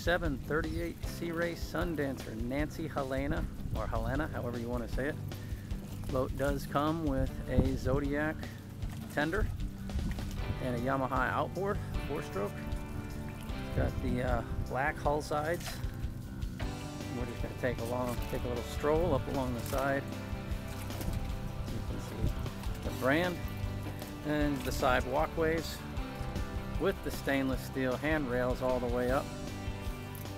2007 38 Sea Ray Sundancer, Nancy Helena, or Helena, however you want to say it. Boat does come with a Zodiac tender and a Yamaha outboard, 4-stroke. It's got the black hull sides. We're just going to take a little stroll up along the side. You can see the brand and the side walkways with the stainless steel handrails all the way up.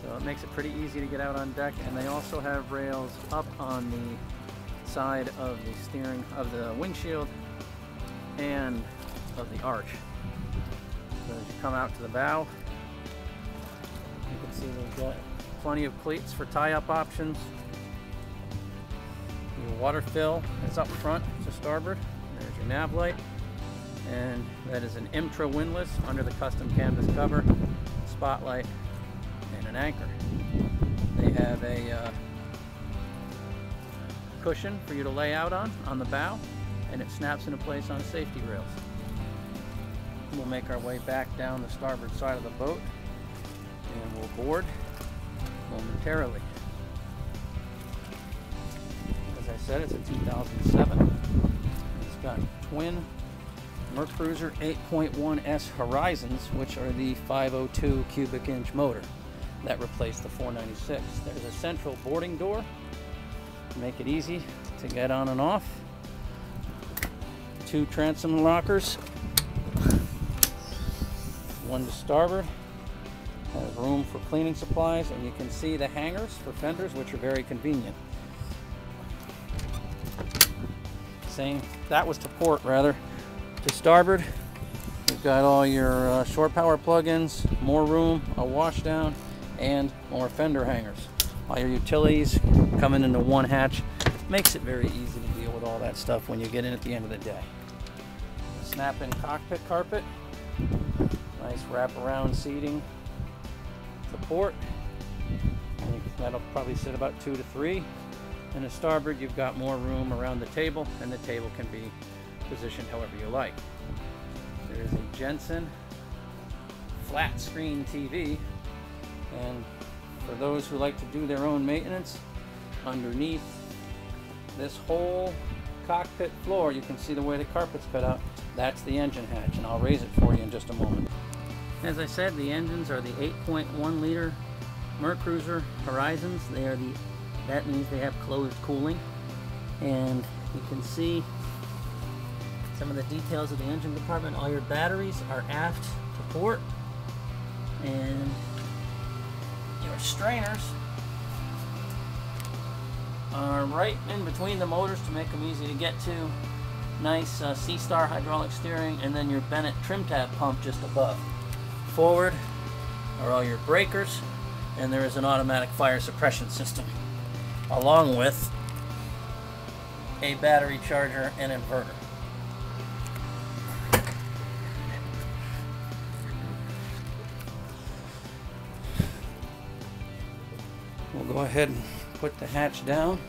So it makes it pretty easy to get out on deck, and they also have rails up on the side of the steering of the windshield and of the arch. So as you come out to the bow, you can see they've got plenty of cleats for tie-up options. Your water fill is up front to starboard. There's your nav light, and that is an Imtra windlass under the custom canvas cover, spotlight, and an anchor. They have a cushion for you to lay out on the bow, and it snaps into place on safety rails. We'll make our way back down the starboard side of the boat, and we'll board momentarily. As I said, it's a 2007. It's got twin Mercruiser 8.1S Horizons, which are the 502 cubic inch motor that replaced the 496. There's a central boarding door to make it easy to get on and off. 2 transom lockers, one to starboard. Has room for cleaning supplies, and you can see the hangers for fenders, which are very convenient. That was to port, rather. To starboard, you've got all your shore power plug-ins, more room, a washdown, and more fender hangers. All your utilities coming into one hatch. Makes it very easy to deal with all that stuff when you get in at the end of the day. Snap-in cockpit carpet, nice wraparound seating. Support, and that'll probably sit about 2 to 3. And at starboard, you've got more room around the table, and the table can be positioned however you like. There is a Jensen flat screen TV, and for those who like to do their own maintenance, underneath this whole cockpit floor, you can see the way the carpet's cut out. That's the engine hatch, and I'll raise it for you in just a moment. As I said, the engines are the 8.1 liter Mercruiser Horizons. That means they have closed cooling, and you can see some of the details of the engine compartment. All your batteries are aft to port, and your strainers are right in between the motors to make them easy to get to. Nice C-Star hydraulic steering, and then your Bennett trim tab pump just above. Forward are all your breakers, and there is an automatic fire suppression system, along with a battery charger and inverter. We'll go ahead and put the hatch down.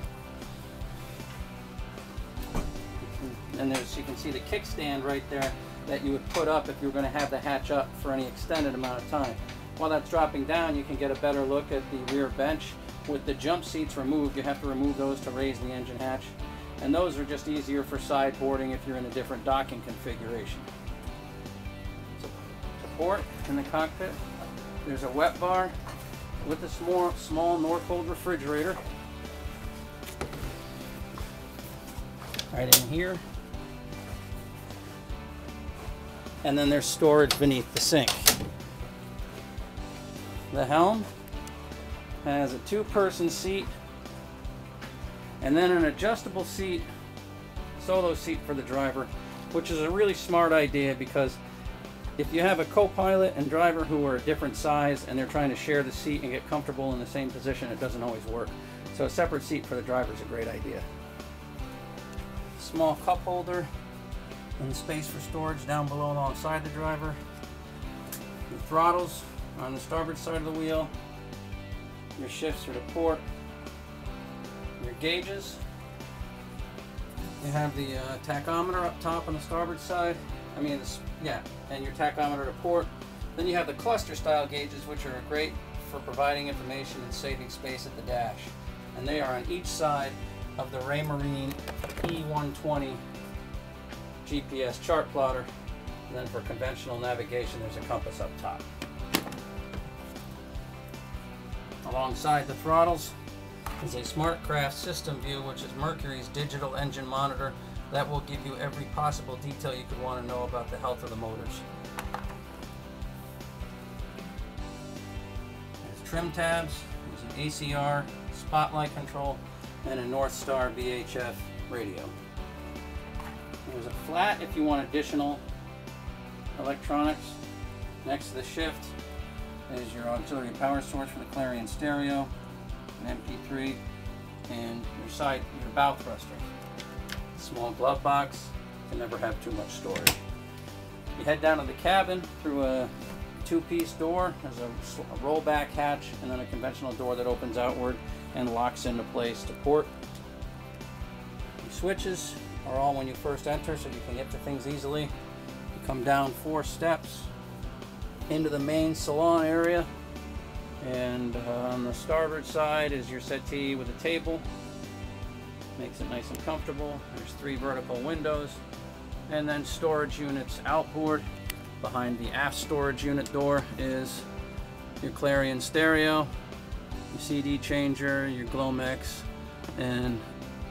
And you can see the kickstand right there that you would put up if you were going to have the hatch up for any extended amount of time. While that's dropping down, you can get a better look at the rear bench. With the jump seats removed, you have to remove those to raise the engine hatch, and those are just easier for sideboarding if you're in a different docking configuration. Support in the cockpit, there's a wet bar with a small Norcold refrigerator right in here. And then there's storage beneath the sink. The helm has a 2-person seat, and then an adjustable seat, solo seat for the driver, which is a really smart idea, because if you have a co-pilot and driver who are a different size and they're trying to share the seat and get comfortable in the same position, it doesn't always work. So a separate seat for the driver is a great idea. Small cup holder and space for storage down below alongside the driver. The throttles on the starboard side of the wheel. Your shifts are to port. Your gauges. You have the tachometer up top on the starboard side. And your tachometer to port. Then you have the cluster style gauges, which are a great for providing information and saving space at the dash. And they are on each side of the Raymarine E120 GPS chart plotter. And then for conventional navigation, there's a compass up top. Alongside the throttles is a SmartCraft system view, which is Mercury's digital engine monitor that will give you every possible detail you could want to know about the health of the motors. There's trim tabs, there's an ACR, spotlight control, and a North Star VHF radio. There's a flat if you want additional electronics. Next to the shift is your auxiliary power source for the Clarion stereo, an MP3, and your bow thruster. Small glove box, can never have too much storage. You head down to the cabin through a two-piece door. There's a rollback hatch and then a conventional door that opens outward and locks into place to port. The switches are all when you first enter, so you can get to things easily. You come down 4 steps into the main salon area, and on the starboard side is your settee with a table. Makes it nice and comfortable. There's 3 vertical windows, and then storage units outboard. Behind the aft storage unit door is your Clarion stereo, your CD changer, your Glomex, and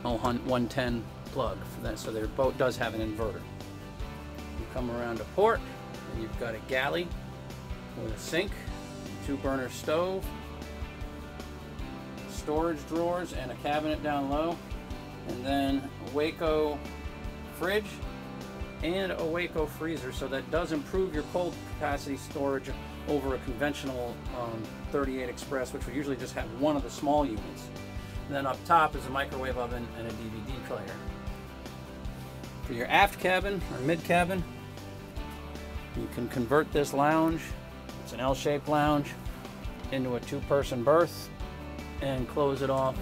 a 110 plug for that. So their boat does have an inverter. You come around to port, and you've got a galley with a sink, 2-burner stove, storage drawers, and a cabinet down low, and then a Waco fridge and a Waco freezer. So that does improve your cold capacity storage over a conventional 38 Express, which would usually just have one of the small units. And then up top is a microwave oven and a DVD player. For your aft cabin or mid cabin, you can convert this lounge, it's an L-shaped lounge, into a 2-person berth and close it off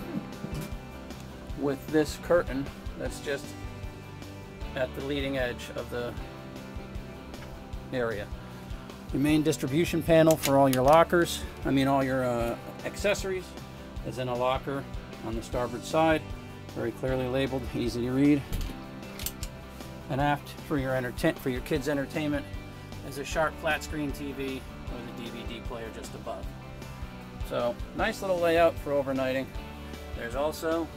with this curtain that's just at the leading edge of the area. Your main distribution panel for all your lockers, all your accessories, is in a locker on the starboard side, very clearly labeled, easy to read. And aft for your kids' entertainment is a sharp flat screen TV with a DVD player just above. So nice little layout for overnighting. There's also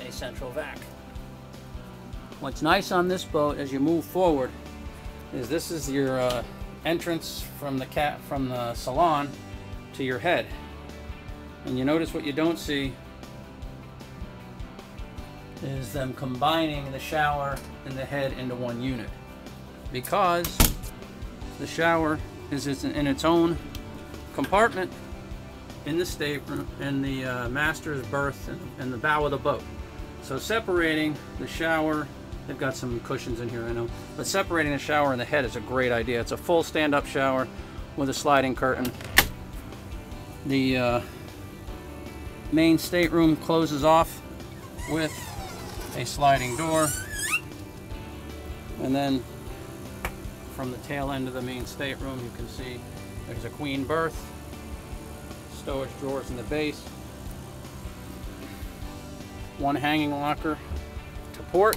a central vac. What's nice on this boat as you move forward is this is your entrance from the salon to your head. And you notice what you don't see is them combining the shower and the head into one unit, because the shower is in its own compartment in the stateroom, in the master's berth and the bow of the boat. So separating the shower, they've got some cushions in here, I know, but separating the shower and the head is a great idea. It's a full stand-up shower with a sliding curtain. The main stateroom closes off with a sliding door, and then from the tail end of the main stateroom you can see there's a queen berth, stowage drawers in the base, 1 hanging locker to port,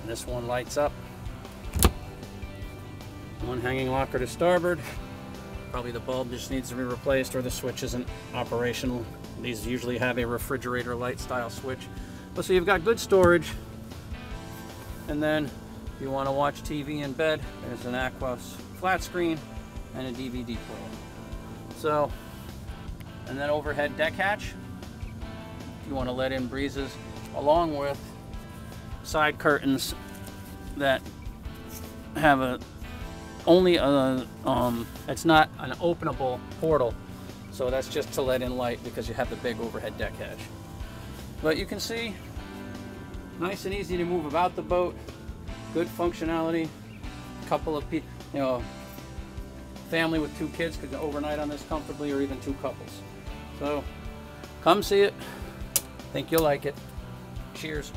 and this one lights up, 1 hanging locker to starboard. Probably the bulb just needs to be replaced or the switch isn't operational. These usually have a refrigerator light style switch. But so you've got good storage, and then if you want to watch TV in bed, there's an Aqua flat screen and a DVD player. So, and then overhead deck hatch if you want to let in breezes, along with side curtains that have it's not an openable portal, so that's just to let in light because you have the big overhead deck hatch. But you can see, nice and easy to move about the boat, good functionality. Couple of people, family with 2 kids could overnight on this comfortably, or even 2 couples. So come see it, think you'll like it. Cheers.